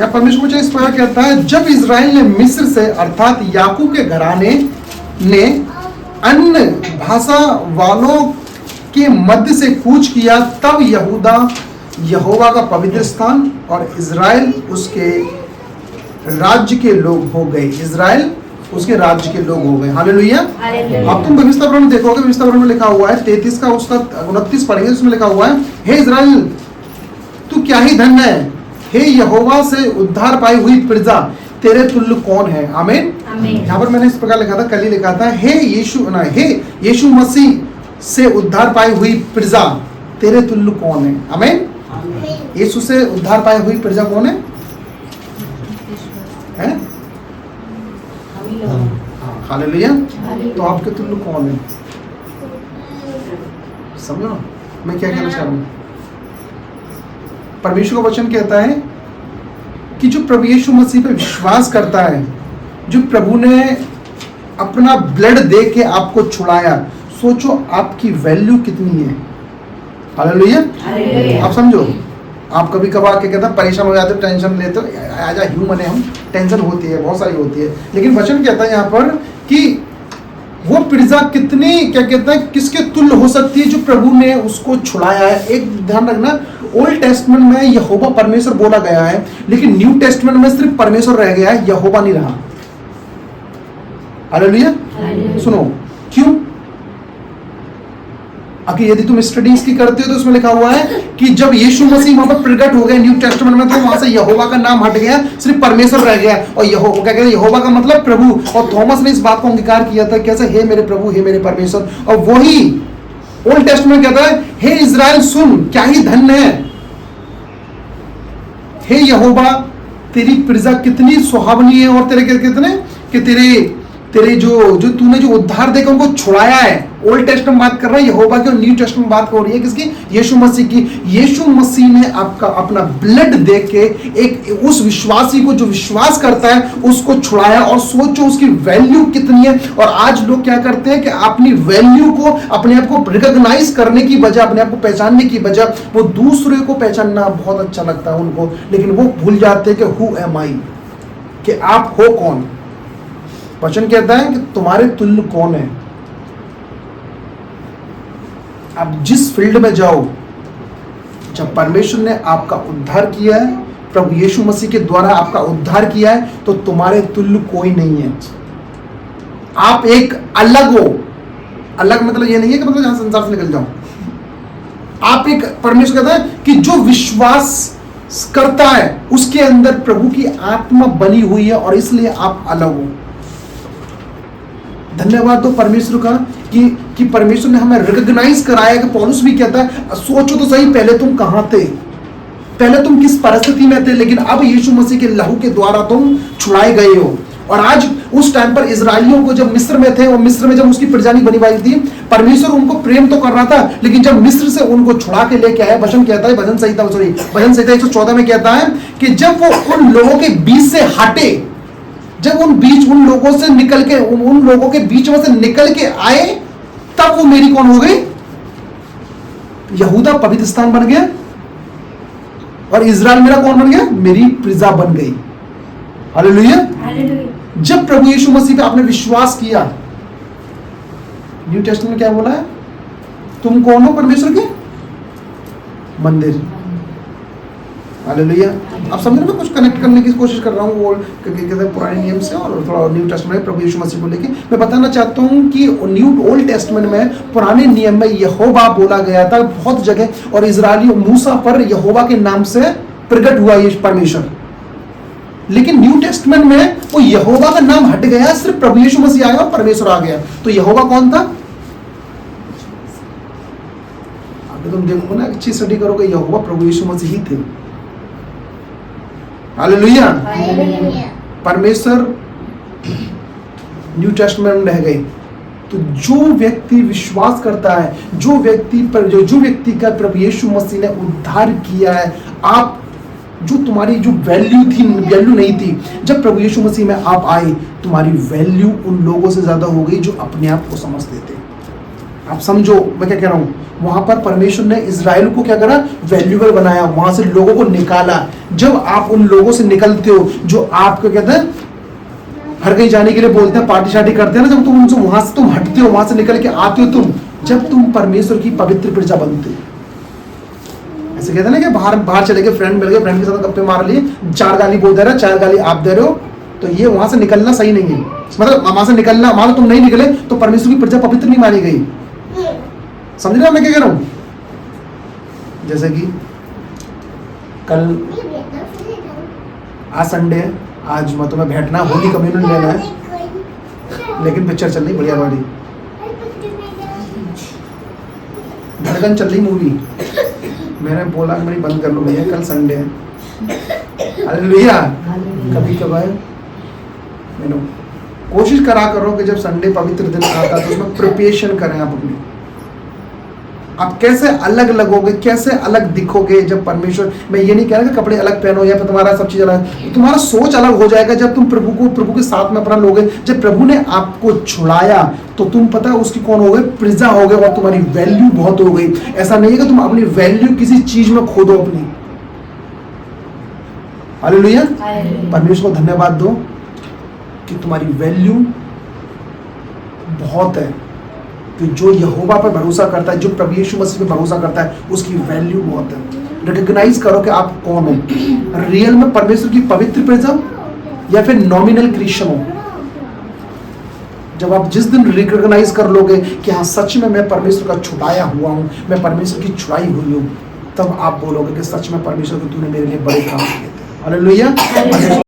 या परमेश्वर मुझे इस प्रकार कहता है, जब इजराइल ने मिस्र से अर्थात याकूब के घराने ने अन्य भाषा वालों के मध्य से कूच किया, तब यहूदा यहोवा का पवित्र स्थान और इजराइल उसके राज्य के लोग हो गए। इजराइल उसके राज्य के लोग हो गए। हालेलुया। अब तुम भविष्य पुराण में देखोगे, भविष्य पुराण में लिखा हुआ है 33 का उसका 29 पढ़ेंगे, उसमें लिखा हुआ है, हे इजराइल तू क्या ही धन्य है, हे यहोवा से उद्धार पाई हुई प्रजा, तेरे तुल्य कौन है। आमीन। यहाँ पर मैंने इस प्रकार लिखा था, कल ही लिखा था, हे यीशु मसीह से उद्धार पाई हुई प्रजा, तेरे तुल्य कौन है। आमीन। यीशु से उद्धार पाई हुई प्रजा कौन है? हालेलुया। तो आपके तुल्य कौन है? समझो मैं क्या कहना चाह रहा हूँ। परमेश्वर का वचन कहता है कि जो प्रभु यीशु मसीह पे विश्वास करता है, जो प्रभु ने अपना ब्लड दे के आपको छुड़ाया, सोचो आपकी वैल्यू कितनी है। हालेलुया। आप समझो, आप कभी कभार क्या कहते हैं परेशान हो जाते हो, टेंशन लेते हो, एज अ ह्यूमन है हम, टेंशन होती है, बहुत सारी होती है, लेकिन वचन कहता है यहाँ पर कि वो प्रजा कितनी क्या कहता है किसके तुल्य हो सकती है, जो प्रभु ने उसको छुड़ाया है। एक ध्यान रखना, ओल्ड टेस्टमेंट में यहोवा परमेश्वर बोला गया है, लेकिन न्यू टेस्टमेंट में सिर्फ परमेश्वर रह गया है, यहोवा नहीं रहा। हालेलुया। सुनो क्यों? अगर यदि तुम स्टडी इसकी करते हो तो उसमें लिखा हुआ है कि जब यीशु मसीह वहां पर प्रकट हो गए न्यू टेस्टमेंट में, तो वहां से यहोवा का नाम हट गया, सिर्फ परमेश्वर रह गया। और यहोवा क्या कहते हैं, यहोवा का मतलब प्रभु। और थॉमस ने इस बात को अंगीकार किया था, कैसे, हे मेरे प्रभु, हे मेरे परमेश्वर। और वही ओल्ड टेस्टमेंट कहता है, हे इजराइल सुन, क्या ही धन्य है, हे यहोवा तेरी प्रजा कितनी सुहावनी है, और तेरे कितने कि तेरे जो तूने जो उद्धार देकर उनको छुड़ाया है। ओल्ड टेस्टमेंट बात कर रहा है यहोवा की, और न्यू टेस्टमेंट बात हो रही है किसकी? यीशु मसीह की। यीशु मसीह ने आपका अपना ब्लड दे के एक उस विश्वासी को, जो विश्वास करता है, उसको छुड़ाया। और सोचो उसकी वैल्यू कितनी है। और आज लोग क्या करते हैं कि अपनी वैल्यू को, अपने आप को रिकॉग्नाइज करने की बजाय, अपने आप को पहचानने की बजाय, वो दूसरे को पहचानना बहुत अच्छा लगता है उनको, लेकिन वो भूल जाते हैं कि हु एम आई, कि आप हो कौन। वचन कहता है कि तुम्हारे तुल्य कौन है। आप जिस फील्ड में जाओ, जब परमेश्वर ने आपका उद्धार किया है, प्रभु यीशु मसीह के द्वारा आपका उद्धार किया है, तो तुम्हारे तुल्य कोई नहीं है। आप एक अलग हो। अलग मतलब ये नहीं है कि मतलब यहां संसार से निकल जाओ। आप एक, परमेश्वर कहता है कि जो विश्वास करता है उसके अंदर प्रभु की आत्मा बनी हुई है, और इसलिए आप अलग हो। धन्यवाद तो परमेश्वर का कि परमेश्वर ने हमें रिकॉग्नाइज कराया। कि पौलुस भी कहता है, सोचो तो सही, पहले तुम कहां थे, पहले तुम किस परिस्थिति में थे, लेकिन अब यीशु मसीह के लहू के द्वारा तुम छुड़ाए गए हो। और आज उस टाइम पर इजराइलियों को जब मिस्र में थे, और मिस्र में जब उसकी प्रजा नहीं बनी पाई थी, परमेश्वर उनको प्रेम तो कर रहा था, लेकिन जब मिस्र से उनको छुड़ा के लेके आया, वचन कहता है भजन संहिता 114 में कहता है कि जब वो उन लोगों के बीच से हटे, जब उन लोगों से निकल के, उन लोगों के बीच में से निकल के आए, तब वो मेरी कौन हो गई? यहूदा पवित्र स्थान बन गया, और इजराइल मेरा कौन बन गया? मेरी प्रजा बन गई। हालेलुया। जब प्रभु यीशु मसीह पे आपने विश्वास किया, न्यू टेस्टमेंट में क्या बोला है? तुम कौन हो? परमेश्वर के मंदिर। हालेलुया। आप समझ रहे हो, कुछ कनेक्ट करने की कोशिश कर रहा हूँ वो पुराने नियम से और थोड़ा न्यू टेस्टमेंट में प्रभु यीशु मसीह को लेके। मैं बताना चाहता हूँ कि ओल्ड टेस्टमेंट में, पुराने नियम में यहोवा बोला गया था बहुत जगह, और इजरायली मूसा पर यहोवा के नाम से प्रकट हुआ ये परमेश्वर। लेकिन न्यू टेस्टमेंट में वो यहोवा का नाम हट गया, सिर्फ प्रभु यीशु मसीह आया और परमेश्वर आ गया। तो यहोवा कौन था? अगर तुम देखो ना, अच्छी स्टडी करोगे, यहोवा प्रभु यीशु मसीह ही थे। हालेलुया। परमेश्वर न्यू टेस्टमेंट में रह गए। तो जो व्यक्ति विश्वास करता है, जो व्यक्ति का प्रभु यीशु मसीह ने उद्धार किया है, आप जो तुम्हारी जो वैल्यू नहीं थी, जब प्रभु यीशु मसीह में आप आए, तुम्हारी वैल्यू उन लोगों से ज्यादा हो गई जो अपने आप को समझते थे। आप समझो मैं क्या कह रहा हूँ, वहां पर परमेश्वर ने इजराइल को क्या करा, वैल्यूबल बनाया, वहां से लोगों को निकाला। जब आप उन लोगों से निकलते हो जो आपको कहते हैं हर कहीं जाने के लिए बोलते हैं, पार्टी शार्टी करते हैं ना, जब तुम उनसे वहां से तुम हटते हो, वहां से निकल के आते हो तुम, जब तुम परमेश्वर की पवित्र प्रजा बनते हो। ऐसे कहते हैं ना कि बाहर चले गए, फ्रेंड मिल गए, फ्रेंड के साथ गप्पे मार लिए, 4 गाली बोल दे रहा, 4 गाली आप दे रहे हो, तो ये वहां से निकलना सही नहीं है। मतलब वहां से निकलना, वहां तुम नहीं निकले तो परमेश्वर की प्रजा पवित्र नहीं मानी गई। समझ रहे हो मैं क्या कह रहा हूं? जैसे कि कल, आज संडे है, आज मैं तुम्हें बैठना, होली कम्युनियन लेना है, लेकिन पिक्चर चल रही बढ़िया वाली, धड़कन चल रही मूवी। मैंने बोला कि मेरी बंद कर लो भैया, कल संडे है। हालेलुया। कभी कभार मैंने कोशिश करा करो कि जब संडे पवित्र दिन आता है तो उसमें प्रिपरेशन करें आप अपनी। आप कैसे अलग लगोगे, कैसे अलग दिखोगे जब परमेश्वर, मैं ये नहीं कह रहा कि कपड़े अलग पहनो या फिर तुम्हारा सब चीज अलग, तुम्हारा सोच अलग हो जाएगा जब तुम प्रभु के साथ में अपना लोगे। जब प्रभु ने आपको छुड़ाया तो तुम पता है उसकी कौन हो गए, प्रजा हो गए, और तुम्हारी वैल्यू बहुत हो गई। ऐसा नहीं है कि तुम अपनी वैल्यू किसी चीज में खो दो अपनी। हालेलुया। परमेश्वर को धन्यवाद दो कि तुम्हारी वैल्यू बहुत है। कि जो यहोवा पर भरोसा करता है, जो प्रभु यीशु मसीह पे भरोसा करता है, उसकी वैल्यू बहुत है। रिकॉग्नाइज करो कि आप कौन हो, रियल में परमेश्वर की पवित्र प्रजा या फिर नॉमिनल क्रिश्चियन हो। जब आप जिस दिन रिकॉग्नाइज कर लोगे कि हाँ सच में मैं परमेश्वर का छुड़ाया हुआ हूँ, मैं परमेश्वर की छुड़ाई हुई हूँ, तब आप बोलोगे कि सच में परमेश्वर को तूने मेरे लिए बड़े काम किए थे। हालेलुया।